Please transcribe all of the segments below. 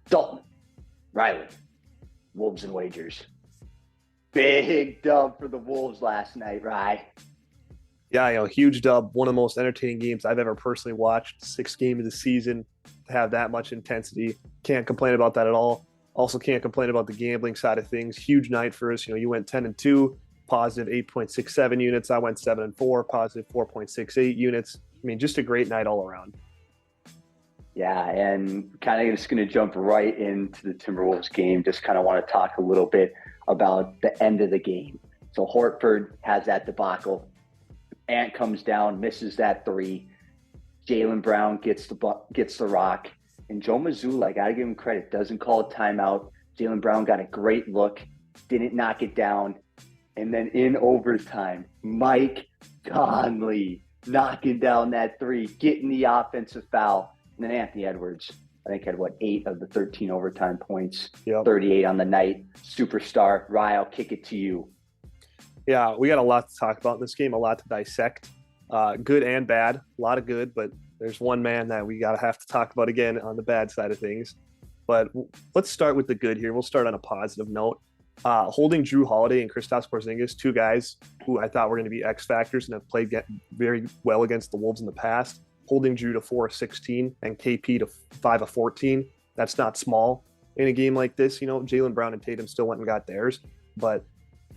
Dalton, Riley, Wolves and wagers. Big dub for the Wolves last night, right? Yeah, huge dub. One of the most entertaining games I've ever personally watched. Sixth game of the season to have that much intensity. Can't complain about that at all. Also, can't complain about the gambling side of things. Huge night for us. You went 10-2, positive 8.67 units. I went 7-4, positive 4.68 units. I mean, just a great night all around. Yeah, and kind of just going to jump right into the Timberwolves game. Just kind of want to talk a little bit about the end of the game. So Horford has that debacle. Ant comes down, misses that three. Jaylen Brown gets the rock. And Joe Mazzulla, I got to give him credit, doesn't call a timeout. Jaylen Brown got a great look, didn't knock it down. And then in overtime, Mike Conley knocking down that three, getting the offensive foul. And then Anthony Edwards, I think, had, 8 of the 13 overtime points, yep. 38 on the night. Superstar. Rye, I'll kick it to you. Yeah, we got a lot to talk about in this game, a lot to dissect. Good and bad, a lot of good, but there's one man that we have to talk about again on the bad side of things. But let's start with the good here. We'll start on a positive note. Holding Jrue Holiday and Kristaps Porzingis, two guys who I thought were going to be X factors and have played very well against the Wolves in the past. Holding Jrue to 4 of 16 and KP to 5 of 14. That's not small in a game like this. Jaylen Brown and Tatum still went and got theirs, but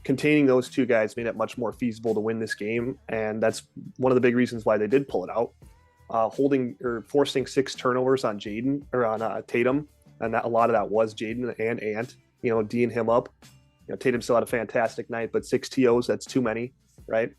containing those two guys made it much more feasible to win this game, and that's one of the big reasons why they did pull it out. Forcing 6 turnovers on Tatum, and a lot of that was Jaden and Ant, D'ing him up. Tatum still had a fantastic night, but 6 TOs, that's too many, right?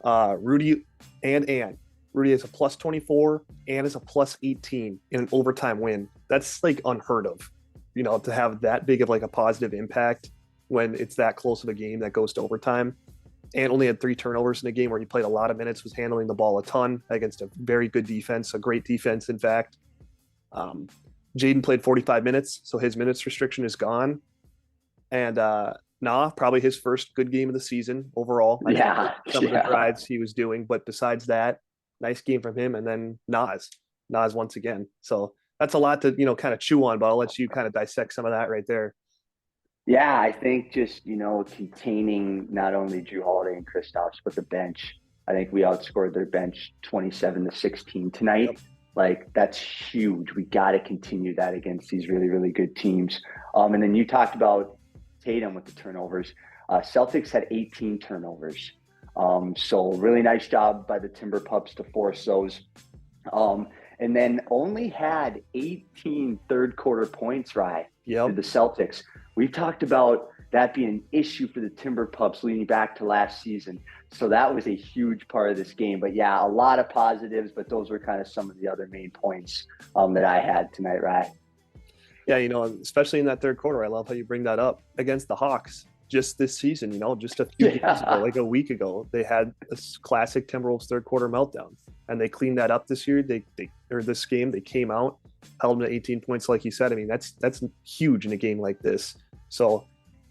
Rudy and Ant. Rudy is a plus 24, Ant is a plus 18 in an overtime win. That's like unheard of, to have that big of like a positive impact when it's that close of a game that goes to overtime. Ant only had 3 turnovers in a game where he played a lot of minutes, was handling the ball a ton against a very good defense, a great defense, in fact. Jaden played 45 minutes, so his minutes restriction is gone. And probably his first good game of the season overall. Some of the drives he was doing, but besides that, nice game from him. And then Nas once again. So that's a lot to, kind of chew on, but I'll let you kind of dissect some of that right there. Yeah, I think just, containing not only Jrue Holiday and Kristaps, but the bench. I think we outscored their bench 27-16 tonight. Yep. Like, that's huge. We got to continue that against these really, really good teams. And then you talked about Tatum with the turnovers. Celtics had 18 turnovers. So really nice job by the Timber Pups to force those. And then only had 18 third quarter points, Rye, to the Celtics. We've talked about that being an issue for the Timber Pups leading back to last season. So that was a huge part of this game. But yeah, a lot of positives, but those were kind of some of the other main points that I had tonight, Rye. Yeah, especially in that third quarter, I love how you bring that up against the Hawks. Just this season, just a few years ago, like a week ago, they had a classic Timberwolves third quarter meltdown, and they cleaned that up this year. This game, they came out, held them to 18 points, like you said. I mean, that's huge in a game like this. So,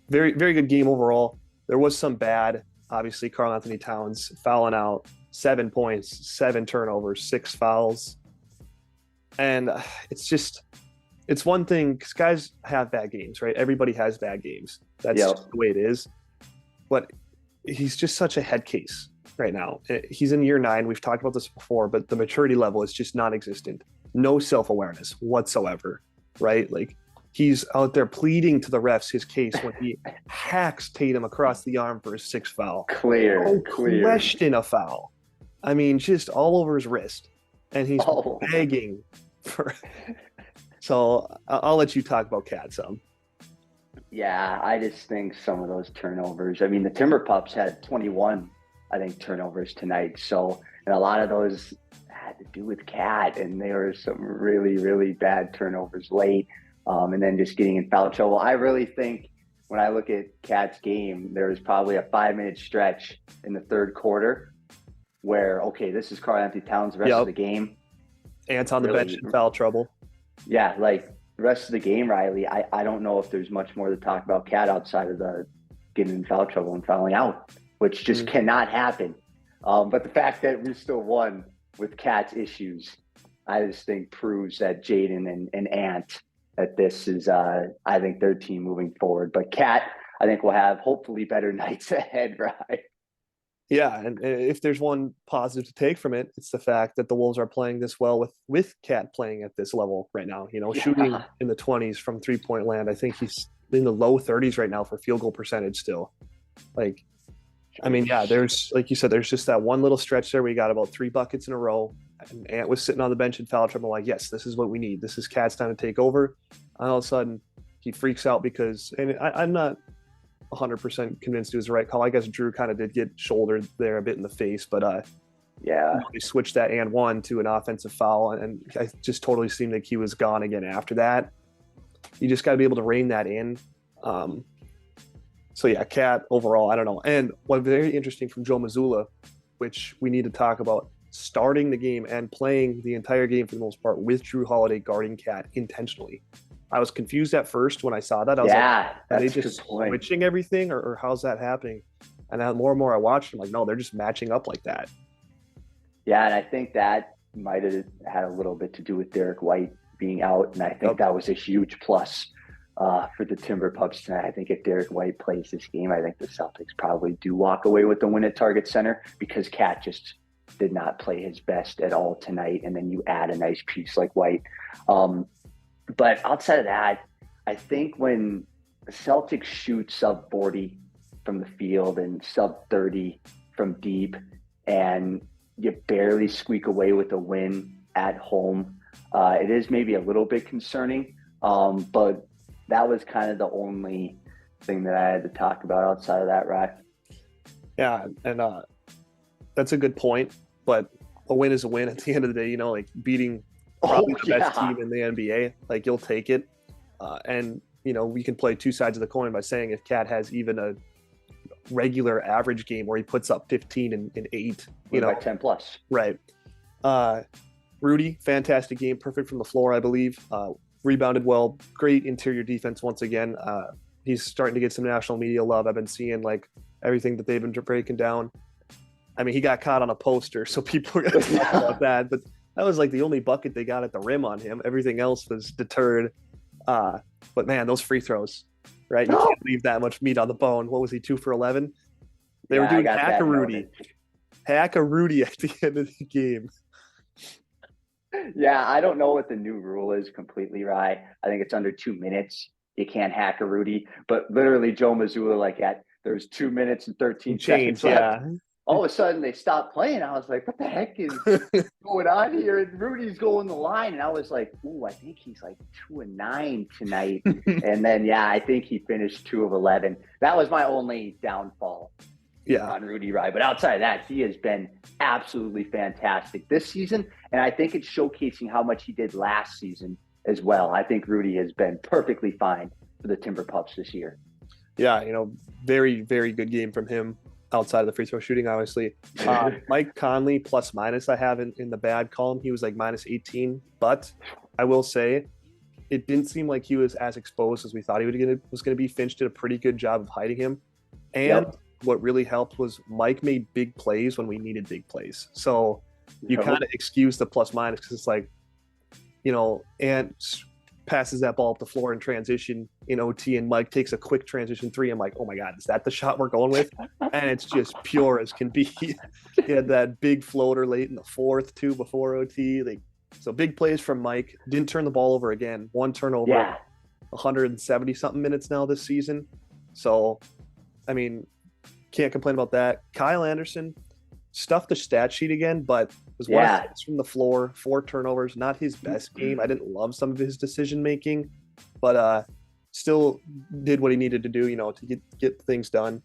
very, very good game overall. There was some bad, obviously. Karl Anthony Towns fouling out, 7 points, 7 turnovers, 6 fouls, and it's one thing because guys have bad games, right? Everybody has bad games. That's just the way it is. But he's just such a head case right now. He's in year 9. We've talked about this before, but the maturity level is just non-existent. No self-awareness whatsoever, right? Like, he's out there pleading to the refs his case when he hacks Tatum across the arm for his 6th foul. Clear. Question a foul. I mean, just all over his wrist. And he's begging for... So I'll let you talk about Cat some. Yeah, I just think some of those turnovers. I mean, the Timber Pups had 21, I think, turnovers tonight. So, and a lot of those had to do with Cat, and there were some really, really bad turnovers late, and then just getting in foul trouble. I really think when I look at Cat's game, there was probably a 5-minute stretch in the third quarter where, okay, this is Karl Anthony Towns the rest of the game. Ant's on the bench in foul trouble. Yeah, like the rest of the game, Riley, I don't know if there's much more to talk about Cat outside of the getting in foul trouble and fouling out, which just cannot happen. But the fact that we still won with Cat's issues, I just think proves that Jaden and Ant that this is, I think, their team moving forward. But Cat, I think, will have hopefully better nights ahead, right? Yeah, and if there's one positive to take from it, it's the fact that the Wolves are playing this well with Cat playing at this level right now. You know, shooting Yeah. in the 20s from 3-point land. I think he's in the low 30s right now for field goal percentage still. Like, I mean, yeah, there's like you said, there's just that one little stretch there where you got about 3 buckets in a row. And Ant was sitting on the bench in foul trouble. Like, yes, this is what we need. This is Cat's time to take over. And all of a sudden, he freaks out because, and I'm not 100% convinced it was the right call. I guess Drew kind of did get shouldered there a bit in the face, but Yeah. he switched that and one to an offensive foul, and I just totally seemed like he was gone again after that. You just got to be able to rein that in. So yeah, Cat overall, I don't know. And what very interesting from Joe Mazzulla, which we need to talk about, starting the game and playing the entire game for the most part with Drew Holiday guarding Cat intentionally. I was confused at first when I saw that. I was like, are they just switching everything or how's that happening? And then more and more I watched, I'm like, no, they're just matching up like that. Yeah, and I think that might have had a little bit to do with Derek White being out. And I think that was a huge plus for the Timber Pups tonight. I think if Derek White plays this game, I think the Celtics probably do walk away with the win at Target Center because Cat just did not play his best at all tonight. And then you add a nice piece like White. But outside of that, I think when the Celtics shoot sub 40 from the field and sub 30 from deep, and you barely squeak away with a win at home, it is maybe a little bit concerning. But that was kind of the only thing that I had to talk about outside of that, right? Yeah, and that's a good point. But a win is a win at the end of the day. You know, like beating probably the best team in the NBA, like you'll take it. And you know, we can play two sides of the coin by saying if Cat has even a regular average game where he puts up 15 and 8, you know, by 10 plus, right? Rudy, fantastic game, perfect from the floor, I believe. Rebounded well, great interior defense once again. He's starting to get some national media love. I've been seeing like everything that they've been breaking down. I mean, he got caught on a poster, so people are going to talk about that. But that was like the only bucket they got at the rim on him. Everything else was deterred. But man, those free throws, right? You can't leave that much meat on the bone. What was he, 2 for 11? They were doing hack a Rudy at the end of the game. Yeah, I don't know what the new rule is completely, right? I think it's under 2 minutes. You can't hack a Rudy, but literally Joe Mazzulla, like there's 2 minutes and 13 seconds left. All of a sudden they stopped playing. I was like, what the heck is going on here? And Rudy's going the line. And I was like, ooh, I think he's like 2 of 9 tonight. And then, yeah, I think he finished 2 of 11. That was my only downfall on Rudy Rye. But outside of that, he has been absolutely fantastic this season. And I think it's showcasing how much he did last season as well. I think Rudy has been perfectly fine for the Timber Pups this year. Yeah, you know, very, very good game from him outside of the free throw shooting, obviously. Mike Conley, plus minus, I have in the bad column. He was like minus 18. But I will say, it didn't seem like he was as exposed as we thought he was going to be. Finch did a pretty good job of hiding him. And what really helped was Mike made big plays when we needed big plays. So you kind of excuse the plus minus because it's like, you know, and passes that ball up the floor in transition in OT, and Mike takes a quick transition 3. I'm like, oh my God, is that the shot we're going with? And it's just pure as can be. He had that big floater late in the 4th too before OT. So big plays from Mike. Didn't turn the ball over again. 1 turnover, 170 something minutes now this season. So, I mean, can't complain about that. Kyle Anderson stuffed the stat sheet again, but was 1 of 6 from the floor, 4 turnovers. Not his best game. I didn't love some of his decision making, but still did what he needed to do, you know, to get things done.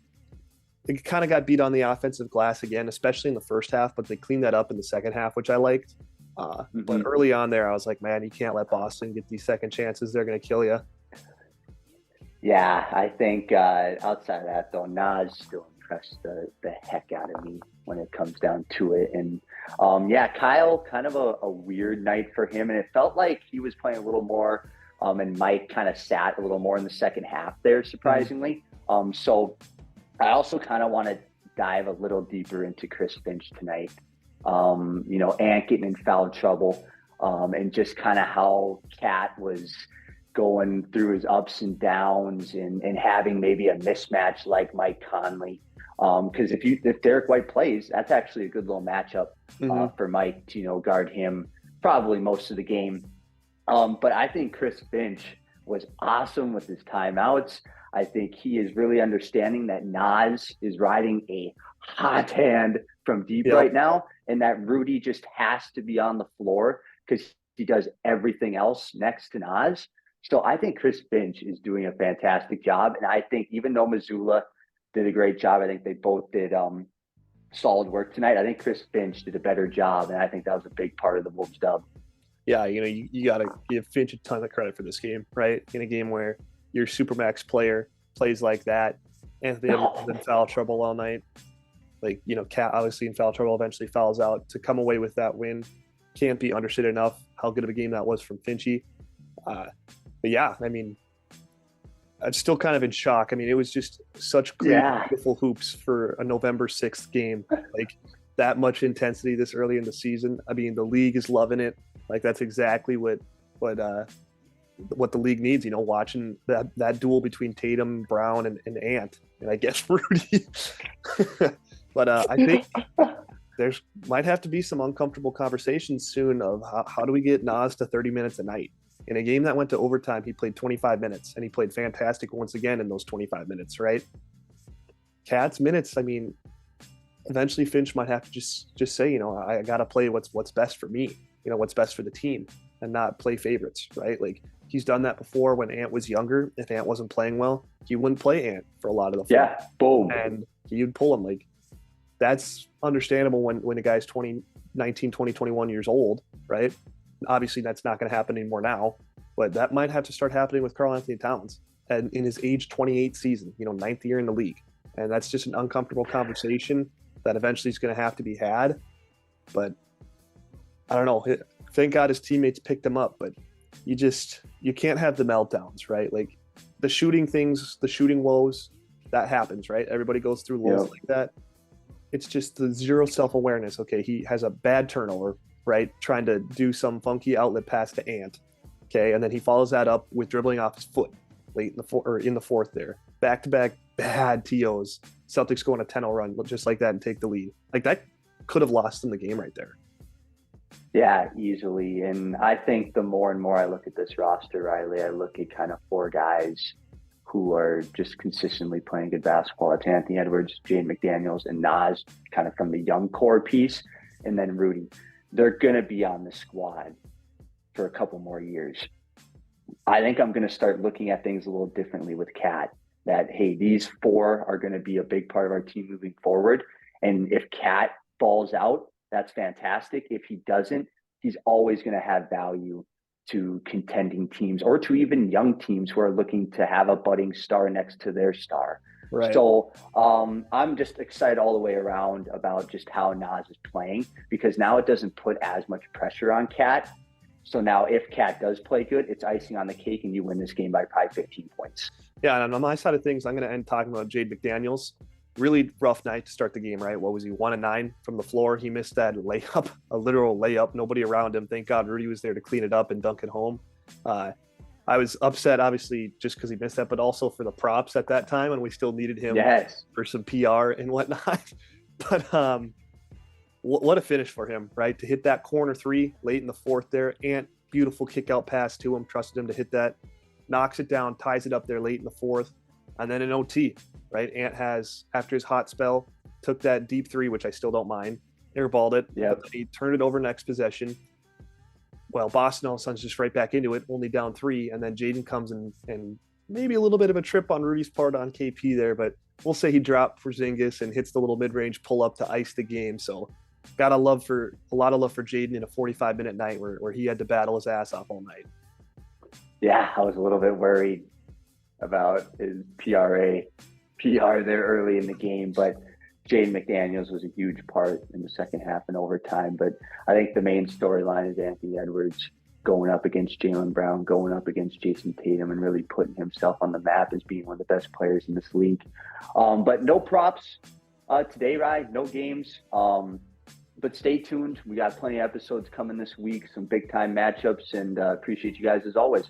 They kind of got beat on the offensive glass again, especially in the first half, but they cleaned that up in the second half, which I liked. But early on there, I was like, man, you can't let Boston get these second chances. They're going to kill you. Yeah, I think outside of that, though, Nas still impressed the heck out of me when it comes down to it. And Kyle, kind of a weird night for him. And it felt like he was playing a little more, and Mike kind of sat a little more in the second half there, surprisingly. So I also kind of want to dive a little deeper into Chris Finch tonight. You know, Ant getting in foul trouble, and just kind of how Cat was going through his ups and downs and having maybe a mismatch like Mike Conley. Because if Derek White plays, that's actually a good little matchup for Mike to guard him probably most of the game. But I think Chris Finch was awesome with his timeouts. I think he is really understanding that Nas is riding a hot hand from deep right now, and that Rudy just has to be on the floor because he does everything else next to Nas. So I think Chris Finch is doing a fantastic job. And I think even though Missoula did a great job, I think they both did solid work tonight. I think Chris Finch did a better job, and I think that was a big part of the Wolves dub. Yeah, you got to give Finch a ton of credit for this game, right? In a game where your Supermax player plays like that. Anthony Edwards was in foul trouble all night. Cat obviously in foul trouble, eventually fouls out. To come away with that win can't be understated enough how good of a game that was from Finchy. But yeah, I mean, I'm still kind of in shock. I mean, it was just such clean, beautiful hoops for a November 6th game. Like, that much intensity this early in the season. I mean, the league is loving it. Like, that's exactly what the league needs, watching that duel between Tatum, Brown, and Ant, and I guess Rudy. But I think there's might have to be some uncomfortable conversations soon of how do we get Nas to 30 minutes a night. In a game that went to overtime, he played 25 minutes, and he played fantastic once again in those 25 minutes, right? Cat's minutes, I mean, eventually Finch might have to just say, I got to play what's best for me, what's best for the team, and not play favorites, right? Like, he's done that before when Ant was younger. If Ant wasn't playing well, he wouldn't play Ant for a lot of the floor. Yeah, boom. And he'd pull him. Like, that's understandable when a guy's 19, 20, 21 years old, right? Obviously, that's not going to happen anymore now, but that might have to start happening with Karl-Anthony Towns and in his age 28 season, 9th year in the league. And that's just an uncomfortable conversation that eventually is going to have to be had. But I don't know. Thank God his teammates picked him up, but you can't have the meltdowns, right? Like, the shooting things, the shooting woes, that happens, right? Everybody goes through lows like that. It's just the zero self-awareness. Okay, he has a bad turnover, right? Trying to do some funky outlet pass to Ant. Okay, and then he follows that up with dribbling off his foot late in the fourth there. Back-to-back bad TOs. Celtics go on a 10-0 run just like that and take the lead. Like, that could have lost them the game right there. Yeah, easily. And I think the more and more I look at this roster, Riley, I look at kind of four guys who are just consistently playing good basketball. It's Anthony Edwards, Jaden McDaniels, and Nas, kind of from the young core piece, and then Rudy. They're going to be on the squad for a couple more years. I think I'm going to start looking at things a little differently with Cat, that, hey, these four are going to be a big part of our team moving forward. And if Cat falls out, that's fantastic. If he doesn't, he's always going to have value to contending teams or to even young teams who are looking to have a budding star next to their star. Right. So I'm just excited all the way around about just how Nas is playing, because now it doesn't put as much pressure on Cat. So now if Cat does play good, it's icing on the cake and you win this game by probably 15 points. Yeah, and on my side of things, I'm going to end talking about Jaden McDaniels. Really rough night to start the game, right? What was he, 1-9 from the floor? He missed that layup, a literal layup. Nobody around him. Thank God Rudy was there to clean it up and dunk it home. I was upset, obviously, just because he missed that, but also for the props at that time, and we still needed him for some PR and whatnot. But what a finish for him, right? To hit that corner three late in the fourth there. Ant, beautiful kick out pass to him, trusted him to hit that, knocks it down, ties it up there late in the fourth, and then an OT. Right, Ant has, after his hot spell, took that deep three, which I still don't mind, airballed it. But then he turned it over next possession. Well, Boston all of a sudden just right back into it, only down 3, and then Jaden comes and maybe a little bit of a trip on Rudy's part on KP there, but we'll say he dropped for Porzingis and hits the little mid-range pull-up to ice the game. So got a lot of love for Jaden in a 45-minute night where he had to battle his ass off all night. Yeah, I was a little bit worried about his PR there early in the game, but Jaden McDaniels was a huge part in the second half and overtime. But I think the main storyline is Anthony Edwards going up against Jaylen Brown, going up against Jason Tatum, and really putting himself on the map as being one of the best players in this league. But no props today, Ryan, no games. But stay tuned. We got plenty of episodes coming this week, some big time matchups, and appreciate you guys as always.